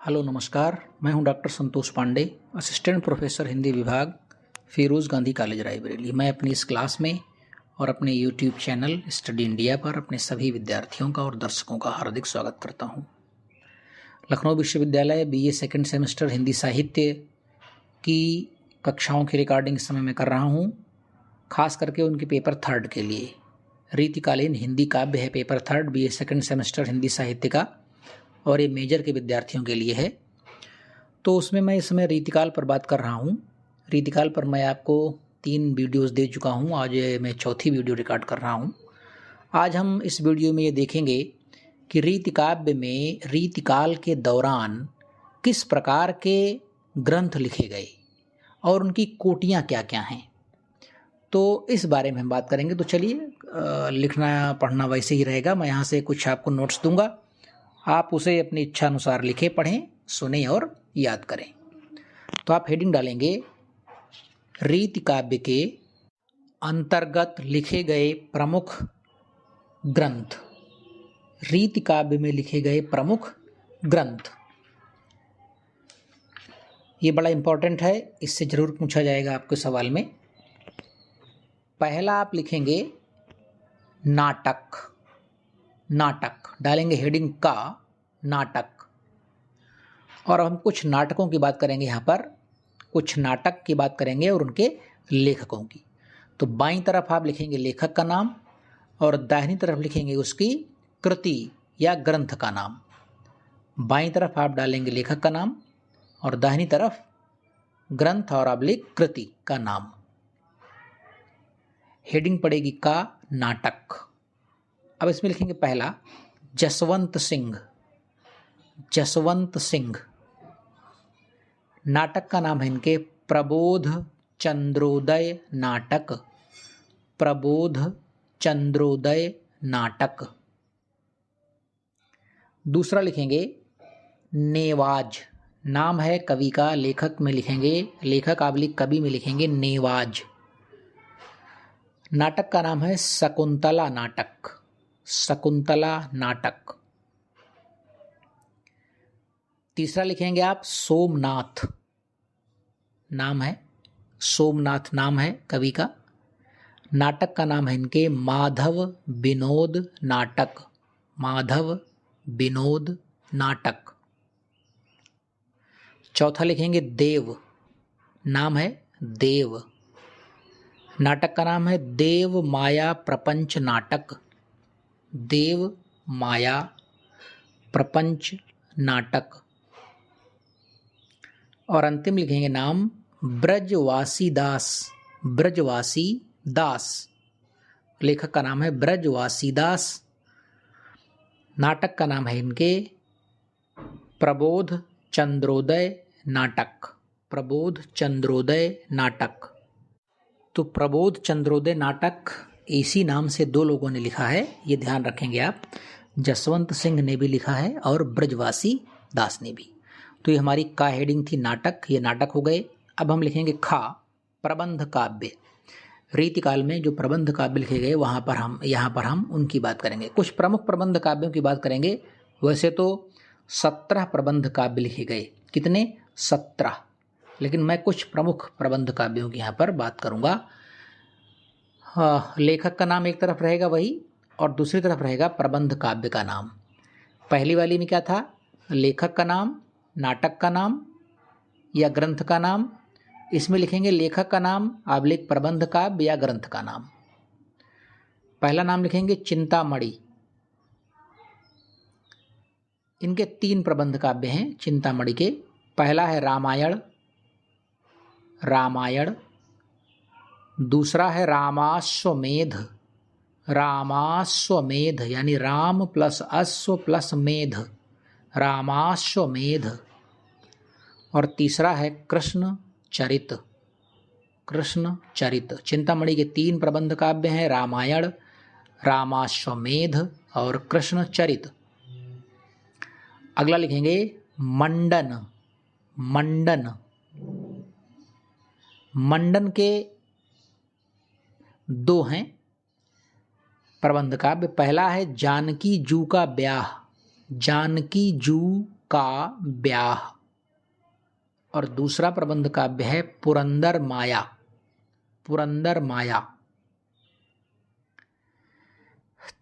Hello नमस्कार। मैं हूं doctor Santosh Pandey, assistant professor Hindi विभाग, फिरोज़ गांधी कॉलेज रायबरेली। मैं अपनी इस क्लास में और अपने यूट्यूब चैनल स्टडी इंडिया पर अपने सभी विद्यार्थियों का और दर्शकों का हार्दिक स्वागत करता हूं। लखनऊ विश्वविद्यालय बीए सेकंड सेमेस्टर हिंदी साहित्य की कक्षाओं की रिकॉर्डिंग इस समय मैं कर रहा हूँ, खास करके उनके पेपर थर्ड के लिए। रीतिकालीन हिंदी काव्य है paper third BA second semester Hindi साहित्य का, और ये मेजर के विद्यार्थियों के लिए है। तो उसमें मैं इस समय रीतिकाल पर बात कर रहा हूँ। रीतिकाल पर मैं आपको 3 वीडियोस दे चुका हूँ, आज मैं चौथी वीडियो रिकॉर्ड कर रहा हूँ। आज हम इस वीडियो में ये देखेंगे कि रीतिकाव्य में रीतिकाल के दौरान किस प्रकार के ग्रंथ लिखे गए और उनकी कोटियाँ क्या क्या हैं, तो इस बारे में हम बात करेंगे। तो चलिए, लिखना पढ़ना वैसे ही रहेगा। मैं यहाँ से कुछ आपको नोट्स दूंगा, आप उसे अपनी इच्छा अनुसार लिखें, पढ़ें, सुनें और याद करें। तो आप हेडिंग डालेंगे रीति काव्य के अंतर्गत लिखे गए प्रमुख ग्रंथ। रीति काव्य में लिखे गए प्रमुख ग्रंथ, ये बड़ा इंपॉर्टेंट है, इससे जरूर पूछा जाएगा आपके सवाल में। पहला आप लिखेंगे नाटक। नाटक डालेंगे हेडिंग का नाटक, और हम कुछ नाटकों की बात करेंगे। यहाँ पर कुछ नाटक की बात करेंगे और उनके लेखकों की। तो बाईं तरफ आप लिखेंगे लेखक का नाम और दाहिनी तरफ लिखेंगे उसकी कृति या ग्रंथ का नाम। बाईं तरफ आप डालेंगे लेखक का नाम और दाहिनी तरफ ग्रंथ और अब्लिक कृति का नाम। हेडिंग पड़ेगी का नाटक। अब इसमें लिखेंगे पहला जसवंत सिंह। जसवंत सिंह नाटक का नाम है इनके प्रबोध चंद्रोदय नाटक। प्रबोध चंद्रोदय नाटक। दूसरा लिखेंगे नेवाज। नाम है कवि का, लेखक में लिखेंगे, लेखक अब्लिक कवि में लिखेंगे नेवाज। नाटक का नाम है शकुंतला नाटक। शकुंतला नाटक। तीसरा लिखेंगे आप सोमनाथ। नाम है सोमनाथ, नाम है कवि का। नाटक का नाम है इनके माधव विनोद नाटक। माधव विनोद नाटक। चौथा लिखेंगे देव। नाम है देव। नाटक का नाम है देव माया प्रपंच नाटक। देव माया प्रपंच नाटक। और अंतिम लिखेंगे नाम ब्रजवासी दास। ब्रजवासी दास, लेखक का नाम है ब्रजवासी दास। नाटक का नाम है इनके प्रबोध चंद्रोदय नाटक। प्रबोध चंद्रोदय नाटक। तो प्रबोध चंद्रोदय नाटक इसी नाम से 2 लोगों ने लिखा है, ये ध्यान रखेंगे आप। जसवंत सिंह ने भी लिखा है और ब्रजवासी दास ने भी। तो ये हमारी का हेडिंग थी नाटक, ये नाटक हो गए। अब हम लिखेंगे खा प्रबंध काव्य। रीतिकाल में जो प्रबंध काव्य लिखे गए यहाँ पर हम उनकी बात करेंगे। कुछ प्रमुख प्रबंध काव्यों की बात करेंगे। वैसे तो 17 प्रबंध काव्य लिखे गए। कितने? 17। लेकिन मैं कुछ प्रमुख प्रबंध काव्यों की यहाँ पर बात करूँगा। लेखक का नाम एक तरफ रहेगा वही, और दूसरी तरफ रहेगा प्रबंध काव्य का नाम। पहली वाली में क्या था? लेखक का नाम, नाटक का नाम या ग्रंथ का नाम। इसमें लिखेंगे लेखक का नाम अब्लिक प्रबंध काव्य या ग्रंथ का नाम। पहला नाम लिखेंगे चिंतामणि। इनके 3 प्रबंध काव्य हैं चिंतामणि के। पहला है रामायण। रामायण। दूसरा है रामाश्वमेध। रामाश्वमेध यानी राम प्लस अश्व प्लस मेध, रामाश्वमेध। और तीसरा है कृष्ण चरित। कृष्ण चरित। चिंतामणि के 3 प्रबंध काव्य हैं, रामायण, रामाश्वमेध और कृष्ण चरित। अगला लिखेंगे मंडन। मंडन। मंडन के 2 हैं प्रबंध काव्य। पहला है जानकी जू का ब्याह। जानकी जू का ब्याह, और दूसरा प्रबंध काव्य है पुरंदर माया। पुरंदर माया।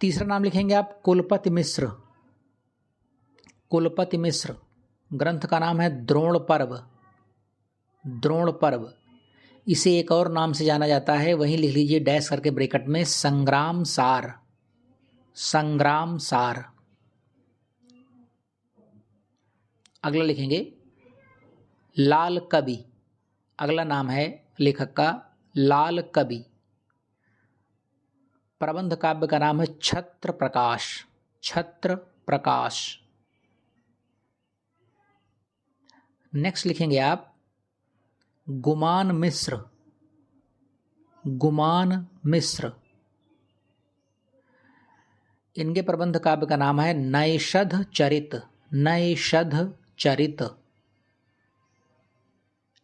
तीसरा नाम लिखेंगे आप कुलपति मिश्र। कुलपति मिश्र। ग्रंथ का नाम है द्रोण पर्व। द्रोण पर्व। इसे एक और नाम से जाना जाता है, वहीं लिख लीजिए डैश करके ब्रैकेट में, संग्राम सार। संग्राम सार। अगला लिखेंगे लाल कवि। अगला नाम है लेखक का लाल कवि। प्रबंध काव्य का नाम है छत्र प्रकाश। छत्र प्रकाश। नेक्स्ट लिखेंगे आप गुमान मिश्र। गुमान मिश्र। इनके प्रबंध काव्य का नाम है नैषध चरित। नैषध चरित।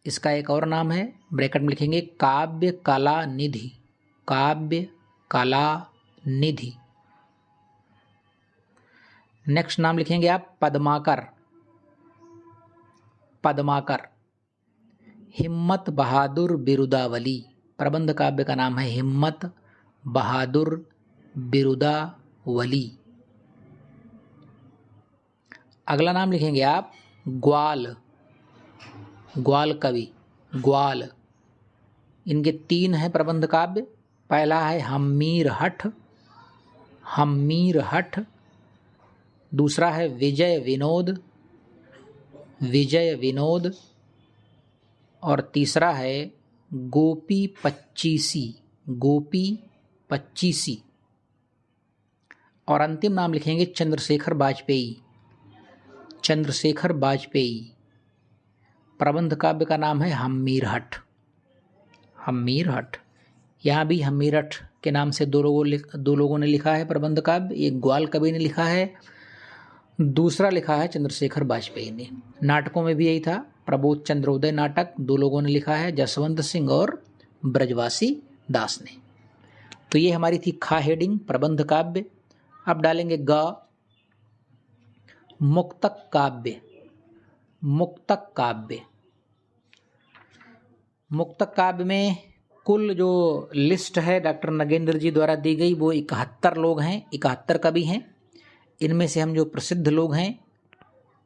इसका एक और नाम है, ब्रैकेट में लिखेंगे काव्य कला निधि। काव्य कला निधि। नेक्स्ट नाम लिखेंगे आप पद्माकर। पद्माकर। हिम्मत बहादुर बिरुदावली। प्रबंध काव्य का नाम है हिम्मत बहादुर बिरुदावली। अगला नाम लिखेंगे आप ग्वाल। ग्वाल कवि। ग्वाल। इनके 3 हैं प्रबंध काव्य। पहला है हम्मीर हठ। हम्मीर हठ। दूसरा है विजय विनोद। विजय विनोद। और तीसरा है गोपी पच्चीसी। गोपी पच्चीसी। और अंतिम नाम लिखेंगे चंद्रशेखर वाजपेयी। चंद्रशेखर वाजपेयी। प्रबंध काव्य का नाम है हम्मीर हठ। हम्मीर हठ। यहाँ भी हम्मीर हठ के नाम से दो लोगों ने लिखा है प्रबंध काव्य। एक ग्वाल कवि ने लिखा है, दूसरा लिखा है चंद्रशेखर वाजपेयी ने। नाटकों में भी यही था, प्रबोध चंद्रोदय नाटक 2 लोगों ने लिखा है, जसवंत सिंह और ब्रजवासी दास ने। तो ये हमारी थी खा हेडिंग प्रबंध काव्य। अब डालेंगे ग मुक्तक काव्य। मुक्तक काव्य। मुक्तक काव्य में कुल जो लिस्ट है डॉक्टर नगेंद्र जी द्वारा दी गई वो 71 लोग हैं, 71 कवि हैं। इनमें से हम जो प्रसिद्ध लोग हैं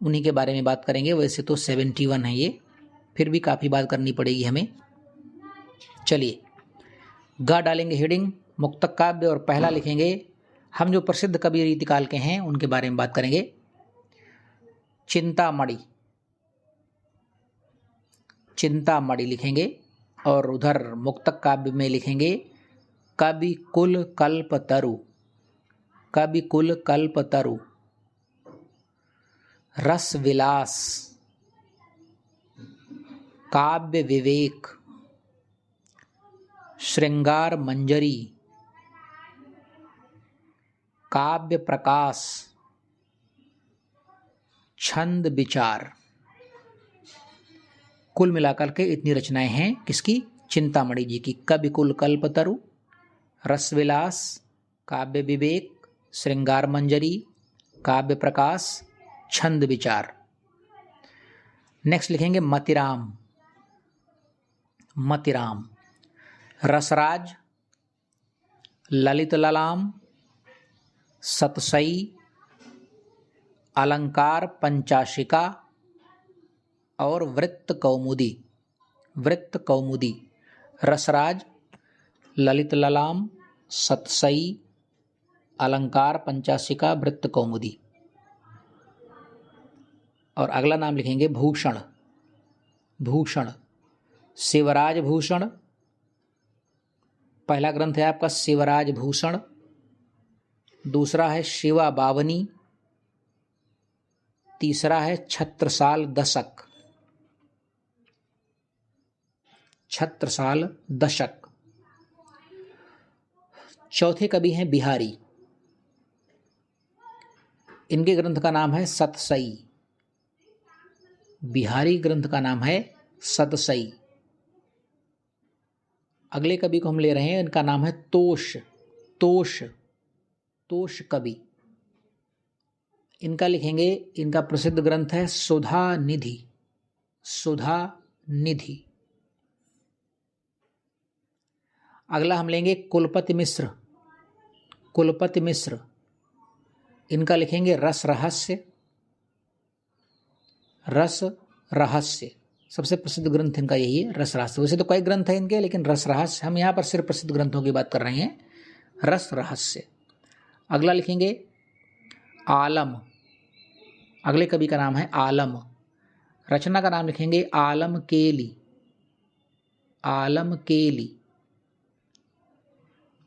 उन्हीं के बारे में बात करेंगे। वैसे तो 71 है ये, फिर भी काफ़ी बात करनी पड़ेगी हमें। चलिए गा डालेंगे हेडिंग मुक्तक काव्य, और पहला लिखेंगे हम जो प्रसिद्ध कवि रीतिकाल के हैं उनके बारे में बात करेंगे। चिंतामणि। चिंतामणि लिखेंगे। और उधर मुक्तक काव्य में लिखेंगे कवि कुल कल्पतरु। कवि कुल कल्पतरु। रस विलास। काव्य विवेक। श्रृंगार मंजरी। काव्य प्रकाश। छंद विचार। कुल मिलाकर के इतनी रचनाएं हैं किसकी? चिंतामणि जी की। कवि कुल कल्पतरु, रसविलास, काव्य विवेक, श्रृंगार मंजरी, काव्य प्रकाश, छंद विचार। नेक्स्ट लिखेंगे मतिराम। मतिराम। रसराज, ललित ललाम, सतसई, अलंकार पंचाशिका और वृत्त कौमुदी। वृत्त कौमुदी। रसराज, ललित ललाम, सतसई, अलंकार पंचाशिका, वृत्त कौमुदी। और अगला नाम लिखेंगे भूषण। भूषण। शिवराज भूषण। पहला ग्रंथ है आपका शिवराज भूषण। दूसरा है शिवा बावनी। तीसरा है छत्रसाल दशक। छत्रसाल दशक। चौथे कवि हैं बिहारी। इनके ग्रंथ का नाम है सतसई। बिहारी ग्रंथ का नाम है सतसई। अगले कवि को हम ले रहे हैं, इनका नाम है तोष। तोष। तोष कवि। इनका लिखेंगे, इनका प्रसिद्ध ग्रंथ है सुधा निधि। सुधा निधि। अगला हम लेंगे कुलपति मिश्र। कुलपति मिश्र, इनका लिखेंगे रस रहस्य। रस रहस्य सबसे प्रसिद्ध ग्रंथ इनका यही है, रस रहस्य। वैसे तो कई ग्रंथ हैं इनके, लेकिन रस रहस्य, हम यहाँ पर सिर्फ प्रसिद्ध ग्रंथों की बात कर रहे हैं, रस रहस्य। अगला लिखेंगे आलम। अगले कवि का नाम है आलम। रचना का नाम लिखेंगे आलम केली। आलम केली।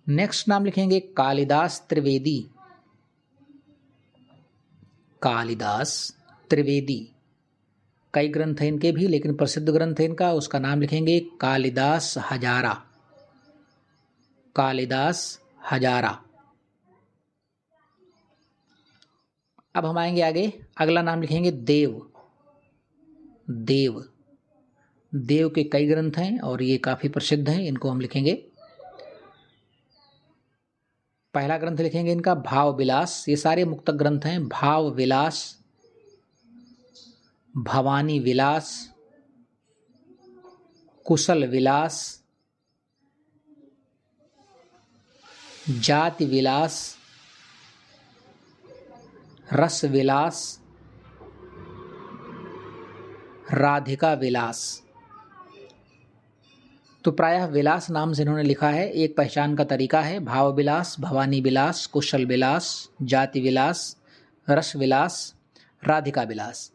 नेक्स्ट नाम लिखेंगे कालिदास त्रिवेदी। कालिदास त्रिवेदी। कई ग्रंथ हैं इनके भी, लेकिन प्रसिद्ध ग्रंथ है इनका, उसका नाम लिखेंगे कालिदास हजारा। कालिदास हजारा। अब हम आएंगे आगे, अगला नाम लिखेंगे देव। देव। देव के कई ग्रंथ हैं और ये काफी प्रसिद्ध हैं, इनको हम लिखेंगे। पहला ग्रंथ लिखेंगे इनका भाव विलास। ये सारे मुक्तक ग्रंथ हैं। भाव विलास, भवानी विलास, कुशल विलास, जाति विलास, रस विलास, राधिका विलास। तो प्रायः विलास नाम से इन्होंने लिखा है, एक पहचान का तरीका है। भाव विलास, भवानी विलास, कुशल विलास, जाति विलास, रस विलास, राधिका विलास।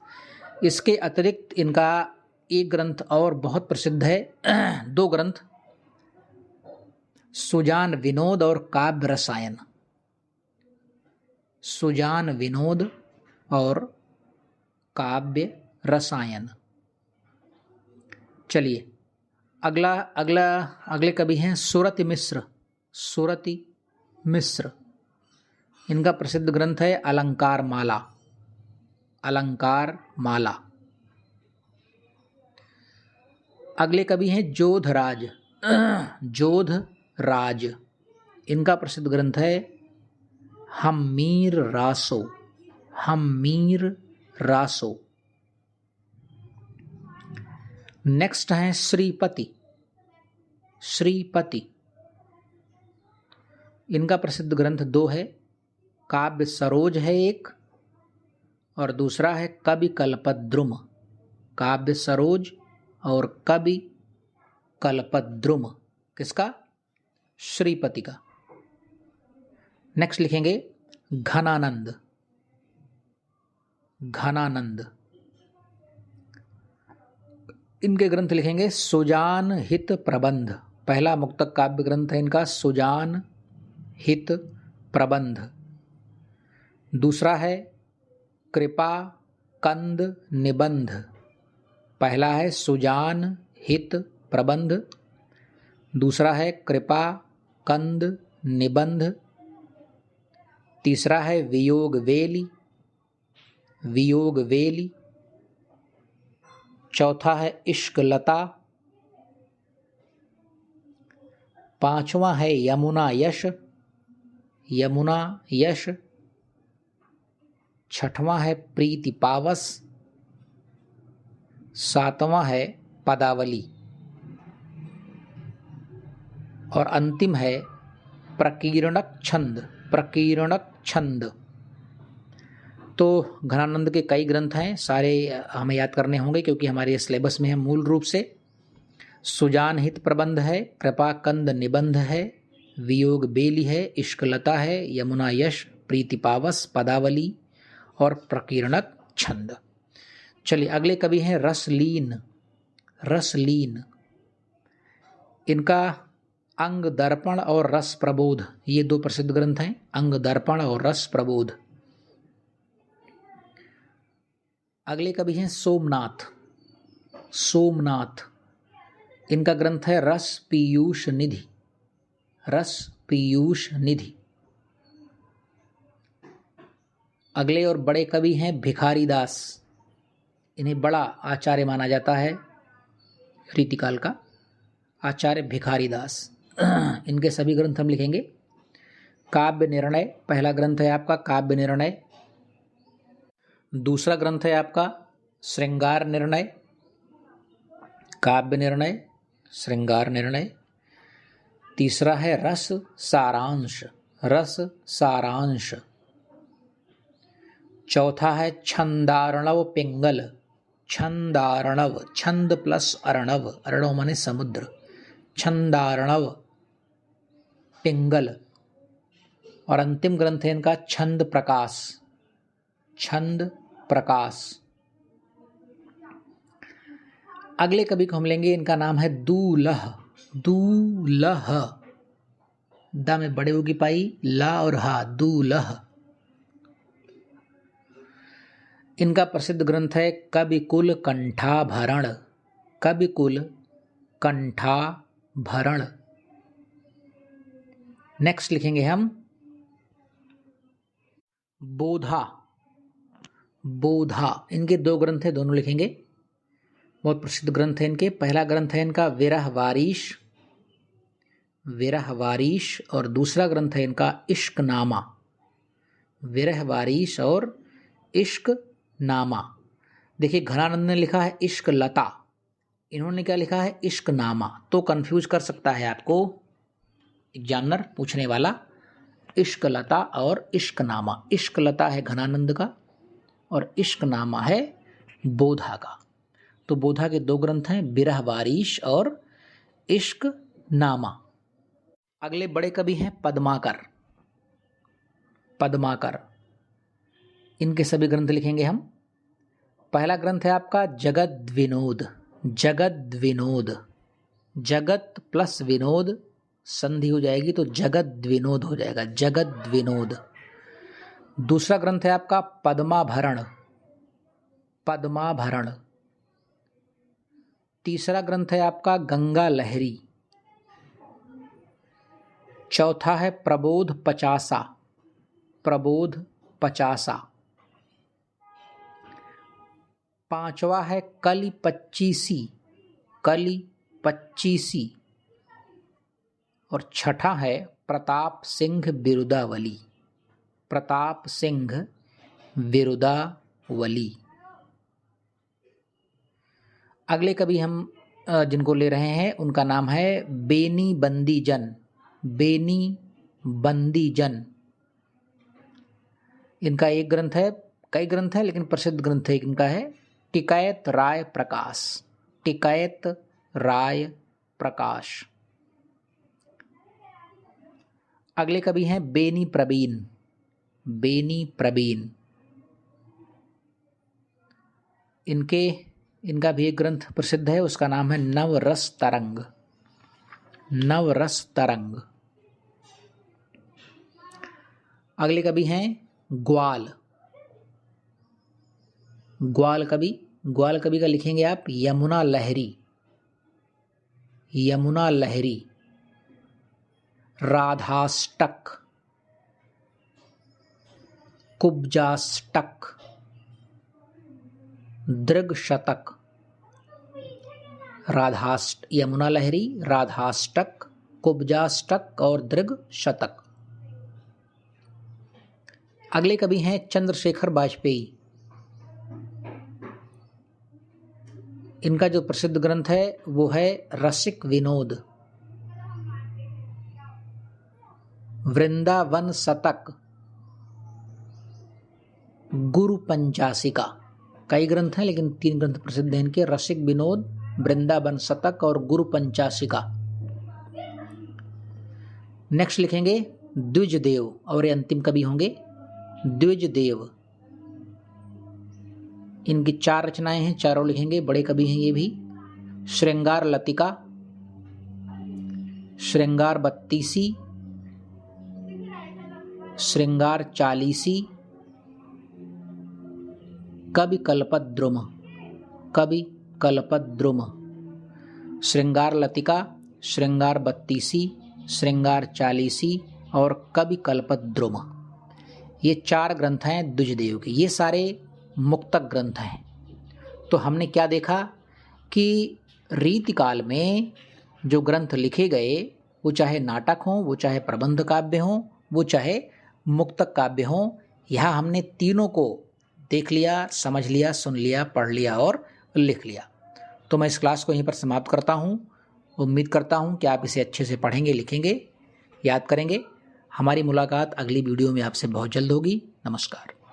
इसके अतिरिक्त इनका एक ग्रंथ और बहुत प्रसिद्ध है, दो ग्रंथ, सुजान विनोद और काव्य रसायन। सुजान विनोद और काव्य रसायन। चलिए अगले कवि हैं सुरति मिश्र। सुरति मिश्र, इनका प्रसिद्ध ग्रंथ है अलंकार माला। अलंकार माला। अगले कवि हैं जोधराज। जोधराज, इनका प्रसिद्ध ग्रंथ है हम्मीर रासो। हम्मीर रासो। नेक्स्ट हैं श्रीपति। श्रीपति, इनका प्रसिद्ध ग्रंथ दो है, काव्य सरोज है एक, और दूसरा है कवि कल्पद्रुम। काव्य सरोज और कवि कल्पद्रुम। किसका? श्रीपति का। नेक्स्ट लिखेंगे घनानंद। घनानंद, इनके ग्रंथ लिखेंगे सुजान हित प्रबंध। पहला मुक्तक काव्य ग्रंथ है इनका सुजान हित प्रबंध। दूसरा है कृपा कंद निबंध। पहला है सुजान हित प्रबंध, दूसरा है कृपा कंद निबंध, तीसरा है वियोग वेली। वियोग वेली। चौथा है इश्क लता। पांचवा है यमुना यश। यमुना यश। छठवां है प्रीति पावस। सातवां है पदावली। और अंतिम है प्रकीर्णक छंद। प्रकीर्णक छंद। तो घनानंद के कई ग्रंथ हैं, सारे हमें याद करने होंगे क्योंकि हमारे सिलेबस में है मूल रूप से। सुजान हित प्रबंध है, कृपा कंद निबंध है, वियोग बेली है, इश्कलता है, यमुना यश, प्रीति पावस, पदावली और प्रकीर्णक छंद। चलिए अगले कवि हैं रसलीन। रसलीन, इनका अंग दर्पण और रस प्रबोध, ये दो प्रसिद्ध ग्रंथ हैं, अंग दर्पण और रस प्रबोध। अगले कवि हैं सोमनाथ। सोमनाथ, इनका ग्रंथ है रस पीयूष निधि। रस पीयूष निधि। अगले और बड़े कवि हैं भिखारी दास। इन्हें बड़ा आचार्य माना जाता है रीतिकाल का, आचार्य भिखारी दास। इनके सभी ग्रंथ हम लिखेंगे। काव्य निर्णय, पहला ग्रंथ है आपका काव्य निर्णय। दूसरा ग्रंथ है आपका श्रृंगार निर्णय, काव्य निर्णय, श्रृंगार निर्णय। तीसरा है रस सारांश, रस सारांश। चौथा है छंदार्णव पिंगल, छंदार्णव, छंद प्लस अर्णव, अर्णव माने समुद्र, छंदार्णव पिंगल। और अंतिम ग्रंथ है इनका छंद प्रकाश, छंद प्रकाश। अगले कवि को हम लेंगे, इनका नाम है दूलह, दूलह, दा में बड़े होगी पाई, ला और हा, दूलह। इनका प्रसिद्ध ग्रंथ है कविकुल कंठाभरण, कविकुल कंठाभरण। नेक्स्ट लिखेंगे हम बोधा, बोधा। इनके दो ग्रंथ है, दोनों लिखेंगे, बहुत प्रसिद्ध ग्रंथ है इनके। पहला ग्रंथ है इनका विरह वारिश, विरह वारिश। और दूसरा ग्रंथ है इनका इश्क नामा, विरह वारिश और इश्क नामा। देखिए घनानंद ने लिखा है इश्क लता, इन्होंने क्या लिखा है इश्क नामा, तो कंफ्यूज कर सकता है आपको एग्जामिनर पूछने वाला, इश्क लता और इश्क नामा। इश्क लता है घनानंद का और इश्क नामा है बोधा का। तो बोधा के दो ग्रंथ हैं, विरह वारिश और इश्क नामा। अगले बड़े कवि हैं पद्माकर, पद्माकर। इनके सभी ग्रंथ लिखेंगे हम। पहला ग्रंथ है आपका जगत विनोद, जगत विनोद, जगत प्लस विनोद संधि हो जाएगी तो जगत विनोद हो जाएगा, जगत विनोद। दूसरा ग्रंथ है आपका पद्माभरण, पद्माभरण। तीसरा ग्रंथ है आपका गंगा लहरी। चौथा है प्रबोध पचासा, प्रबोध पचासा। पांचवा है कलि पच्चीसी, कलि पच्चीसी। और छठा है प्रताप सिंह बिरुदावली, प्रताप सिंह बिरुदावली। अगले कवि हम जिनको ले रहे हैं उनका नाम है बेनी बंदीजन, बेनी बंदीजन। इनका एक ग्रंथ है, कई ग्रंथ है लेकिन प्रसिद्ध ग्रंथ है इनका है टिकैत राय प्रकाश, टिकैत राय प्रकाश। अगले कवि हैं बेनी प्रवीण, बेनी प्रवीण। इनका भी एक ग्रंथ प्रसिद्ध है, उसका नाम है नवरस तरंग, नवरस तरंग। अगले कवि हैं ग्वाल, ग्वाल कवि। ग्वाल कवि का लिखेंगे आप यमुना लहरी, यमुना लहरी। राधाष्टक, कुब्जाष्टक, दृगशतक। यमुना लहरी, राधाष्टक, कुब्जाष्टक और दृगशतक। अगले कवि हैं चंद्रशेखर वाजपेयी। इनका जो प्रसिद्ध ग्रंथ है वो है रसिक विनोद, वृंदावन शतक, गुरु पंचासिका। कई ग्रंथ हैं लेकिन 3 ग्रंथ प्रसिद्ध हैं इनके, रसिक विनोद, वृंदावन शतक और गुरु पंचासिका। नेक्स्ट लिखेंगे द्विजदेव, और ये अंतिम कवि होंगे द्विजदेव। इनकी 4 रचनाएं हैं, चारों लिखेंगे, बड़े कवि हैं ये भी। श्रृंगार लतिका, श्रृंगार बत्तीसी, श्रृंगार चालीसी, कवि कल्पद्रुम, कवि कल्पद्रुम। श्रृंगार लतिका, श्रृंगार बत्तीसी, श्रृंगार चालीसी और कवि कल्पद्रुम। ये 4 ग्रंथ हैं द्विजदेव के, ये सारे मुक्तक ग्रंथ हैं। तो हमने क्या देखा कि रीतिकाल में जो ग्रंथ लिखे गए वो चाहे नाटक हों, वो चाहे प्रबंध काव्य हों, वो चाहे मुक्तक काव्य हों, यहाँ हमने तीनों को देख लिया, समझ लिया, सुन लिया, पढ़ लिया और लिख लिया। तो मैं इस क्लास को यहीं पर समाप्त करता हूँ। उम्मीद करता हूँ कि आप इसे अच्छे से पढ़ेंगे, लिखेंगे, याद करेंगे। हमारी मुलाकात अगली वीडियो में आपसे बहुत जल्द होगी। नमस्कार।